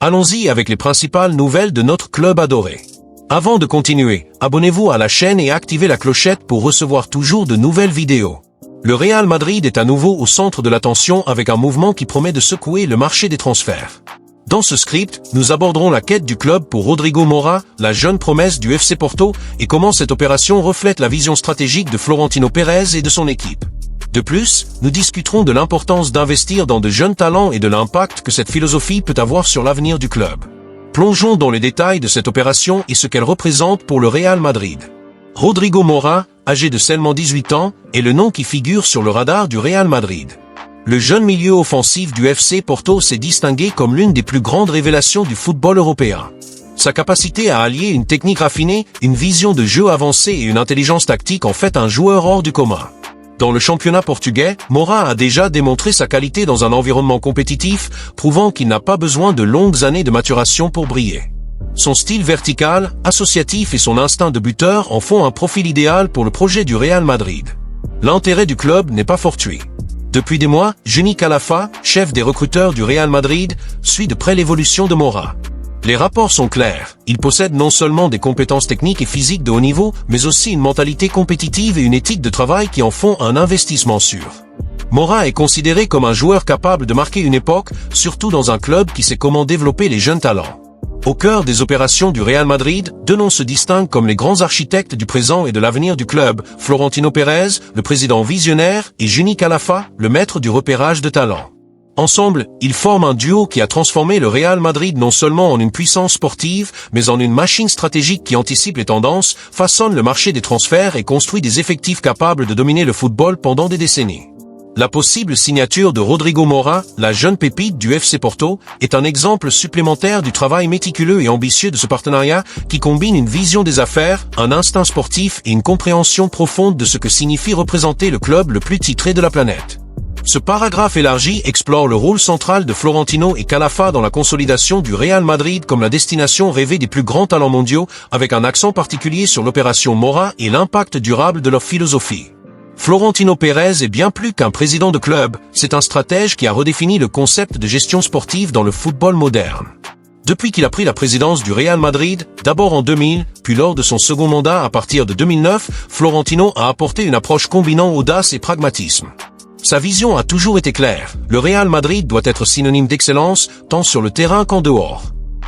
Allons-y avec les principales nouvelles de notre club adoré. Avant de continuer, abonnez-vous à la chaîne et activez la clochette pour recevoir toujours de nouvelles vidéos. Le Real Madrid est à nouveau au centre de l'attention avec un mouvement qui promet de secouer le marché des transferts. Dans ce script, nous aborderons la quête du club pour Rodrigo Mora, la jeune promesse du FC Porto, et comment cette opération reflète la vision stratégique de Florentino Pérez et de son équipe. De plus, nous discuterons de l'importance d'investir dans de jeunes talents et de l'impact que cette philosophie peut avoir sur l'avenir du club. Plongeons dans les détails de cette opération et ce qu'elle représente pour le Real Madrid. Rodrigo Mora, âgé de seulement 18 ans, est le nom qui figure sur le radar du Real Madrid. Le jeune milieu offensif du FC Porto s'est distingué comme l'une des plus grandes révélations du football européen. Sa capacité à allier une technique raffinée, une vision de jeu avancée et une intelligence tactique en fait un joueur hors du commun. Dans le championnat portugais, Mora a déjà démontré sa qualité dans un environnement compétitif, prouvant qu'il n'a pas besoin de longues années de maturation pour briller. Son style vertical, associatif et son instinct de buteur en font un profil idéal pour le projet du Real Madrid. L'intérêt du club n'est pas fortuit. Depuis des mois, Juni Calafa, chef des recruteurs du Real Madrid, suit de près l'évolution de Mora. Les rapports sont clairs, il possède non seulement des compétences techniques et physiques de haut niveau, mais aussi une mentalité compétitive et une éthique de travail qui en font un investissement sûr. Mora est considéré comme un joueur capable de marquer une époque, surtout dans un club qui sait comment développer les jeunes talents. Au cœur des opérations du Real Madrid, deux noms se distinguent comme les grands architectes du présent et de l'avenir du club, Florentino Pérez, le président visionnaire, et Juni Calafa, le maître du repérage de talents. Ensemble, ils forment un duo qui a transformé le Real Madrid non seulement en une puissance sportive, mais en une machine stratégique qui anticipe les tendances, façonne le marché des transferts et construit des effectifs capables de dominer le football pendant des décennies. La possible signature de Rodrigo Mora, la jeune pépite du FC Porto, est un exemple supplémentaire du travail méticuleux et ambitieux de ce partenariat qui combine une vision des affaires, un instinct sportif et une compréhension profonde de ce que signifie représenter le club le plus titré de la planète. Ce paragraphe élargi explore le rôle central de Florentino et Calafa dans la consolidation du Real Madrid comme la destination rêvée des plus grands talents mondiaux, avec un accent particulier sur l'opération Mora et l'impact durable de leur philosophie. Florentino Pérez est bien plus qu'un président de club, c'est un stratège qui a redéfini le concept de gestion sportive dans le football moderne. Depuis qu'il a pris la présidence du Real Madrid, d'abord en 2000, puis lors de son second mandat à partir de 2009, Florentino a apporté une approche combinant audace et pragmatisme. Sa vision a toujours été claire, le Real Madrid doit être synonyme d'excellence, tant sur le terrain qu'en dehors.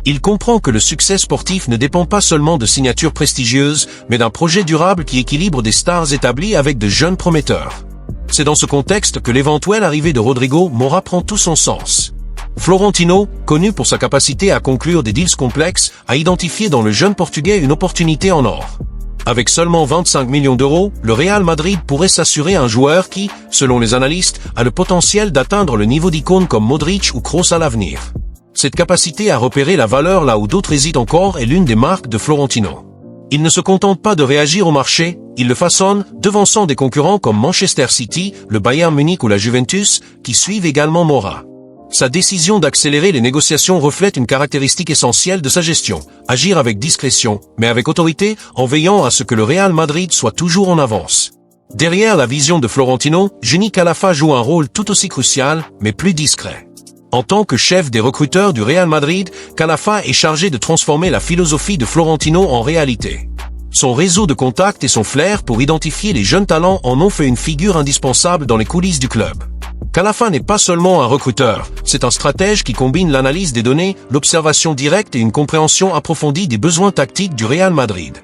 Il comprend que le succès sportif ne dépend pas seulement de signatures prestigieuses, mais d'un projet durable qui équilibre des stars établies avec de jeunes prometteurs. C'est dans ce contexte que l'éventuelle arrivée de Rodrigo Mora prend tout son sens. Florentino, connu pour sa capacité à conclure des deals complexes, a identifié dans le jeune Portugais une opportunité en or. Avec seulement 25 millions d'euros, le Real Madrid pourrait s'assurer un joueur qui, selon les analystes, a le potentiel d'atteindre le niveau d'icônes comme Modric ou Kroos à l'avenir. Cette capacité à repérer la valeur là où d'autres hésitent encore est l'une des marques de Florentino. Il ne se contente pas de réagir au marché, il le façonne, devançant des concurrents comme Manchester City, le Bayern Munich ou la Juventus, qui suivent également Mora. Sa décision d'accélérer les négociations reflète une caractéristique essentielle de sa gestion, agir avec discrétion, mais avec autorité, en veillant à ce que le Real Madrid soit toujours en avance. Derrière la vision de Florentino, Juni Calafa joue un rôle tout aussi crucial, mais plus discret. En tant que chef des recruteurs du Real Madrid, Calafa est chargé de transformer la philosophie de Florentino en réalité. Son réseau de contacts et son flair pour identifier les jeunes talents en ont fait une figure indispensable dans les coulisses du club. Calafa n'est pas seulement un recruteur, c'est un stratège qui combine l'analyse des données, l'observation directe et une compréhension approfondie des besoins tactiques du Real Madrid.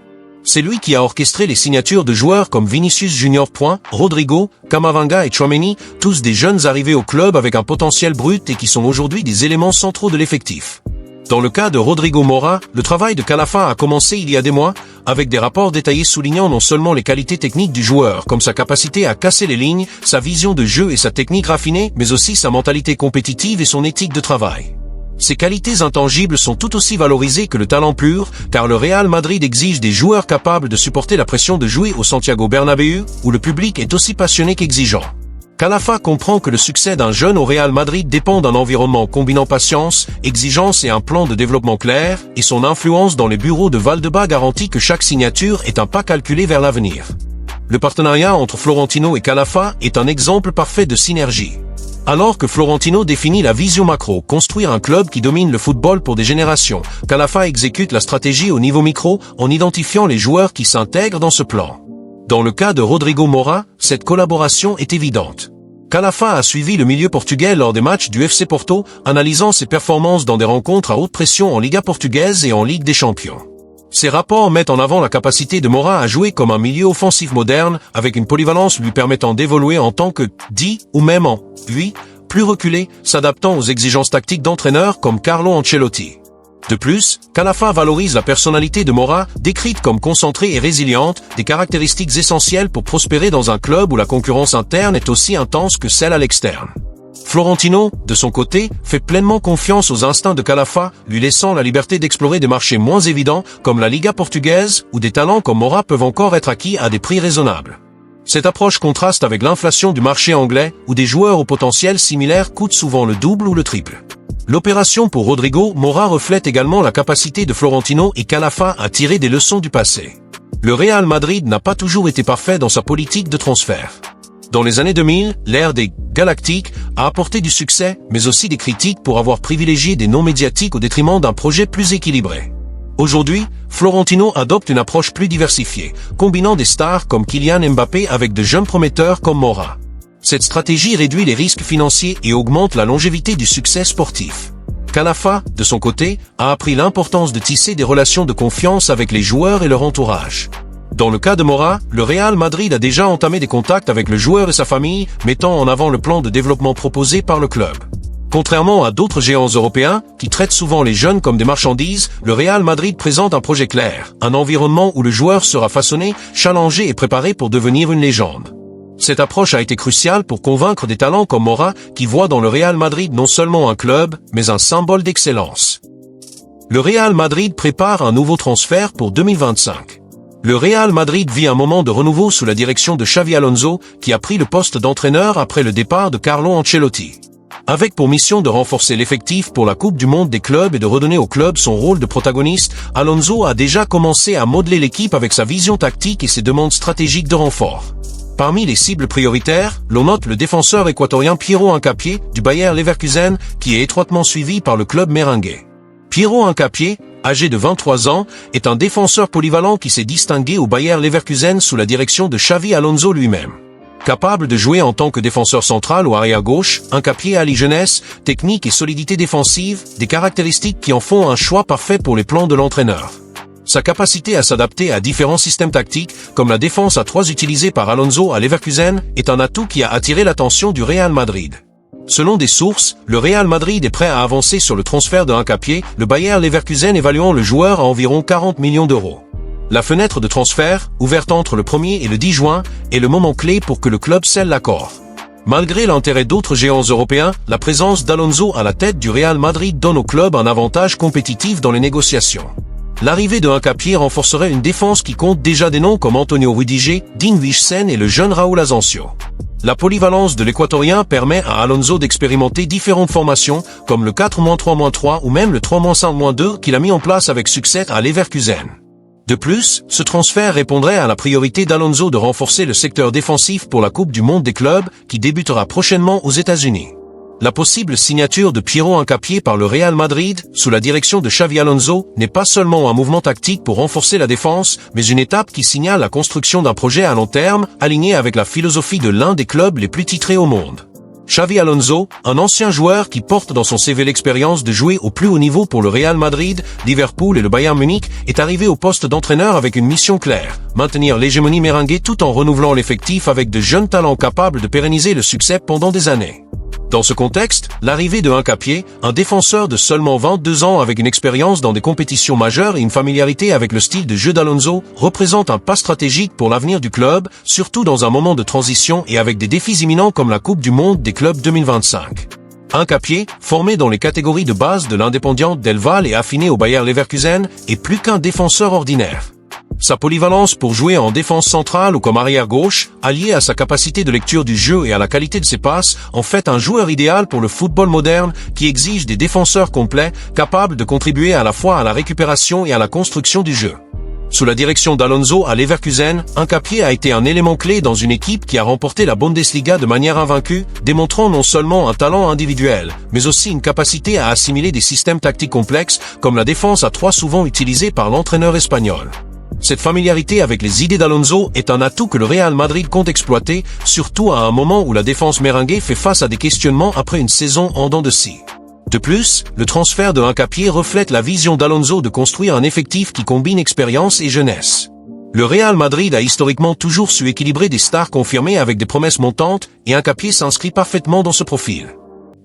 C'est lui qui a orchestré les signatures de joueurs comme Vinicius Junior, Rodrigo, Camavinga et Tchouaméni, tous des jeunes arrivés au club avec un potentiel brut et qui sont aujourd'hui des éléments centraux de l'effectif. Dans le cas de Rodrigo Mora, le travail de Calafa a commencé il y a des mois, avec des rapports détaillés soulignant non seulement les qualités techniques du joueur, comme sa capacité à casser les lignes, sa vision de jeu et sa technique raffinée, mais aussi sa mentalité compétitive et son éthique de travail. Ces qualités intangibles sont tout aussi valorisées que le talent pur, car le Real Madrid exige des joueurs capables de supporter la pression de jouer au Santiago Bernabéu, où le public est aussi passionné qu'exigeant. Calafa comprend que le succès d'un jeune au Real Madrid dépend d'un environnement combinant patience, exigence et un plan de développement clair, et son influence dans les bureaux de Valdebebas garantit que chaque signature est un pas calculé vers l'avenir. Le partenariat entre Florentino et Calafa est un exemple parfait de synergie. Alors que Florentino définit la vision macro, construire un club qui domine le football pour des générations, Calafa exécute la stratégie au niveau micro en identifiant les joueurs qui s'intègrent dans ce plan. Dans le cas de Rodrigo Moura, cette collaboration est évidente. Calafa a suivi le milieu portugais lors des matchs du FC Porto, analysant ses performances dans des rencontres à haute pression en Liga portugaise et en Ligue des Champions. Ces rapports mettent en avant la capacité de Moura à jouer comme un milieu offensif moderne, avec une polyvalence lui permettant d'évoluer en tant que 10 ou même en 8, plus reculé, s'adaptant aux exigences tactiques d'entraîneurs comme Carlo Ancelotti. De plus, Calafa valorise la personnalité de Moura, décrite comme concentrée et résiliente, des caractéristiques essentielles pour prospérer dans un club où la concurrence interne est aussi intense que celle à l'externe. Florentino, de son côté, fait pleinement confiance aux instincts de Calafa, lui laissant la liberté d'explorer des marchés moins évidents, comme la Liga portugaise, où des talents comme Moura peuvent encore être acquis à des prix raisonnables. Cette approche contraste avec l'inflation du marché anglais, où des joueurs au potentiel similaire coûtent souvent le double ou le triple. L'opération pour Rodrigo Moura reflète également la capacité de Florentino et Calafa à tirer des leçons du passé. Le Real Madrid n'a pas toujours été parfait dans sa politique de transfert. Dans les années 2000, l'ère des Galactiques a apporté du succès, mais aussi des critiques pour avoir privilégié des noms médiatiques au détriment d'un projet plus équilibré. Aujourd'hui, Florentino adopte une approche plus diversifiée, combinant des stars comme Kylian Mbappé avec de jeunes prometteurs comme Moura. Cette stratégie réduit les risques financiers et augmente la longévité du succès sportif. Calafa, de son côté, a appris l'importance de tisser des relations de confiance avec les joueurs et leur entourage. Dans le cas de Moura, le Real Madrid a déjà entamé des contacts avec le joueur et sa famille, mettant en avant le plan de développement proposé par le club. Contrairement à d'autres géants européens, qui traitent souvent les jeunes comme des marchandises, le Real Madrid présente un projet clair, un environnement où le joueur sera façonné, challengé et préparé pour devenir une légende. Cette approche a été cruciale pour convaincre des talents comme Moura, qui voient dans le Real Madrid non seulement un club, mais un symbole d'excellence. Le Real Madrid prépare un nouveau transfert pour 2025. Le Real Madrid vit un moment de renouveau sous la direction de Xavi Alonso, qui a pris le poste d'entraîneur après le départ de Carlo Ancelotti. Avec pour mission de renforcer l'effectif pour la Coupe du Monde des clubs et de redonner au club son rôle de protagoniste, Alonso a déjà commencé à modeler l'équipe avec sa vision tactique et ses demandes stratégiques de renfort. Parmi les cibles prioritaires, l'on note le défenseur équatorien Piero Hincapié, du Bayer Leverkusen, qui est étroitement suivi par le club merengue. Piero Hincapié, âgé de 23 ans, est un défenseur polyvalent qui s'est distingué au Bayer Leverkusen sous la direction de Xavi Alonso lui-même. Capable de jouer en tant que défenseur central ou arrière-gauche, Hincapié allie jeunesse, technique et solidité défensive, des caractéristiques qui en font un choix parfait pour les plans de l'entraîneur. Sa capacité à s'adapter à différents systèmes tactiques, comme la défense à 3 utilisée par Alonso à Leverkusen, est un atout qui a attiré l'attention du Real Madrid. Selon des sources, le Real Madrid est prêt à avancer sur le transfert de Hincapié, le Bayer Leverkusen évaluant le joueur à environ 40 millions d'euros. La fenêtre de transfert, ouverte entre le 1er et le 10 juin, est le moment clé pour que le club scelle l'accord. Malgré l'intérêt d'autres géants européens, la présence d'Alonso à la tête du Real Madrid donne au club un avantage compétitif dans les négociations. L'arrivée de Hincapié renforcerait une défense qui compte déjà des noms comme Antonio Rudiger, Dean Huijsen et le jeune Raúl Asensio. La polyvalence de l'Équatorien permet à Alonso d'expérimenter différentes formations, comme le 4-3-3 ou même le 3-5-2 qu'il a mis en place avec succès à Leverkusen. De plus, ce transfert répondrait à la priorité d'Alonso de renforcer le secteur défensif pour la Coupe du Monde des clubs, qui débutera prochainement aux États-Unis. La possible signature de Piero Hincapié par le Real Madrid, sous la direction de Xavi Alonso, n'est pas seulement un mouvement tactique pour renforcer la défense, mais une étape qui signale la construction d'un projet à long terme, aligné avec la philosophie de l'un des clubs les plus titrés au monde. Xavi Alonso, un ancien joueur qui porte dans son CV l'expérience de jouer au plus haut niveau pour le Real Madrid, Liverpool et le Bayern Munich, est arrivé au poste d'entraîneur avec une mission claire, maintenir l'hégémonie merengue tout en renouvelant l'effectif avec de jeunes talents capables de pérenniser le succès pendant des années. Dans ce contexte, l'arrivée de Hincapié, un défenseur de seulement 22 ans avec une expérience dans des compétitions majeures et une familiarité avec le style de jeu d'Alonso, représente un pas stratégique pour l'avenir du club, surtout dans un moment de transition et avec des défis imminents comme la Coupe du Monde des clubs 2025. Hincapié, formé dans les catégories de base de l'Independiente del Valle et affiné au Bayer Leverkusen, est plus qu'un défenseur ordinaire. Sa polyvalence pour jouer en défense centrale ou comme arrière-gauche, alliée à sa capacité de lecture du jeu et à la qualité de ses passes, en fait un joueur idéal pour le football moderne qui exige des défenseurs complets, capables de contribuer à la fois à la récupération et à la construction du jeu. Sous la direction d'Alonso à Leverkusen, Hincapié a été un élément clé dans une équipe qui a remporté la Bundesliga de manière invaincue, démontrant non seulement un talent individuel, mais aussi une capacité à assimiler des systèmes tactiques complexes, comme la défense à 3 souvent utilisée par l'entraîneur espagnol. Cette familiarité avec les idées d'Alonso est un atout que le Real Madrid compte exploiter, surtout à un moment où la défense merengue fait face à des questionnements après une saison en dents de scie. De plus, le transfert de Hincapié reflète la vision d'Alonso de construire un effectif qui combine expérience et jeunesse. Le Real Madrid a historiquement toujours su équilibrer des stars confirmées avec des promesses montantes, et Hincapié s'inscrit parfaitement dans ce profil.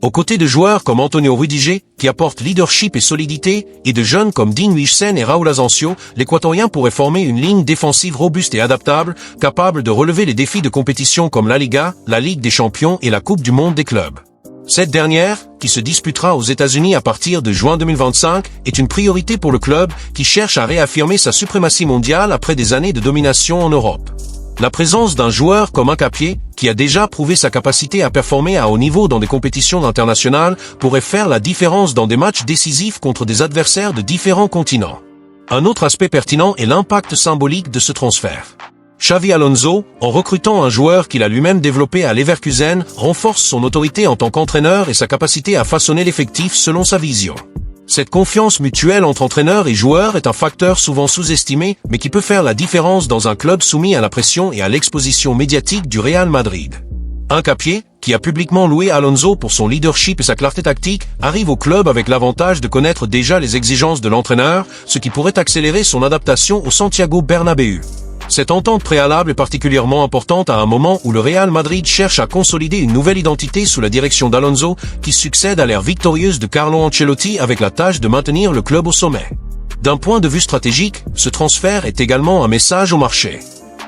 Aux côtés de joueurs comme Antonio Rudiger, qui apportent leadership et solidité, et de jeunes comme Dean Huijsen et Raúl Asensio, l'Équatorien pourrait former une ligne défensive robuste et adaptable, capable de relever les défis de compétition comme la Liga, la Ligue des Champions et la Coupe du Monde des clubs. Cette dernière, qui se disputera aux États-Unis à partir de juin 2025, est une priorité pour le club qui cherche à réaffirmer sa suprématie mondiale après des années de domination en Europe. La présence d'un joueur comme Hincapié, qui a déjà prouvé sa capacité à performer à haut niveau dans des compétitions internationales, pourrait faire la différence dans des matchs décisifs contre des adversaires de différents continents. Un autre aspect pertinent est l'impact symbolique de ce transfert. Xavi Alonso, en recrutant un joueur qu'il a lui-même développé à Leverkusen, renforce son autorité en tant qu'entraîneur et sa capacité à façonner l'effectif selon sa vision. Cette confiance mutuelle entre entraîneur et joueur est un facteur souvent sous-estimé, mais qui peut faire la différence dans un club soumis à la pression et à l'exposition médiatique du Real Madrid. Hincapié, qui a publiquement loué Alonso pour son leadership et sa clarté tactique, arrive au club avec l'avantage de connaître déjà les exigences de l'entraîneur, ce qui pourrait accélérer son adaptation au Santiago Bernabéu. Cette entente préalable est particulièrement importante à un moment où le Real Madrid cherche à consolider une nouvelle identité sous la direction d'Alonso, qui succède à l'ère victorieuse de Carlo Ancelotti avec la tâche de maintenir le club au sommet. D'un point de vue stratégique, ce transfert est également un message au marché.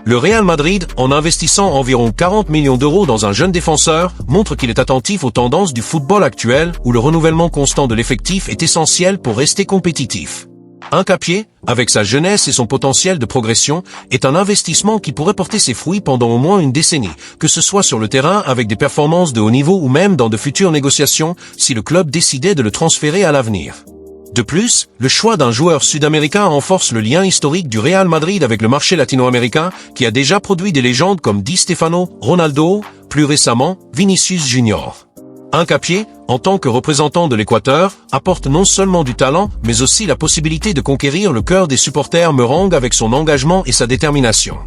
Le Real Madrid, en investissant environ 40 millions d'euros dans un jeune défenseur, montre qu'il est attentif aux tendances du football actuel où le renouvellement constant de l'effectif est essentiel pour rester compétitif. Hincapié, avec sa jeunesse et son potentiel de progression, est un investissement qui pourrait porter ses fruits pendant au moins une décennie, que ce soit sur le terrain avec des performances de haut niveau ou même dans de futures négociations, si le club décidait de le transférer à l'avenir. De plus, le choix d'un joueur sud-américain renforce le lien historique du Real Madrid avec le marché latino-américain, qui a déjà produit des légendes comme Di Stefano, Ronaldo, plus récemment, Vinicius Junior. Hincapié, en tant que représentant de l'Équateur, apporte non seulement du talent, mais aussi la possibilité de conquérir le cœur des supporters merengues avec son engagement et sa détermination.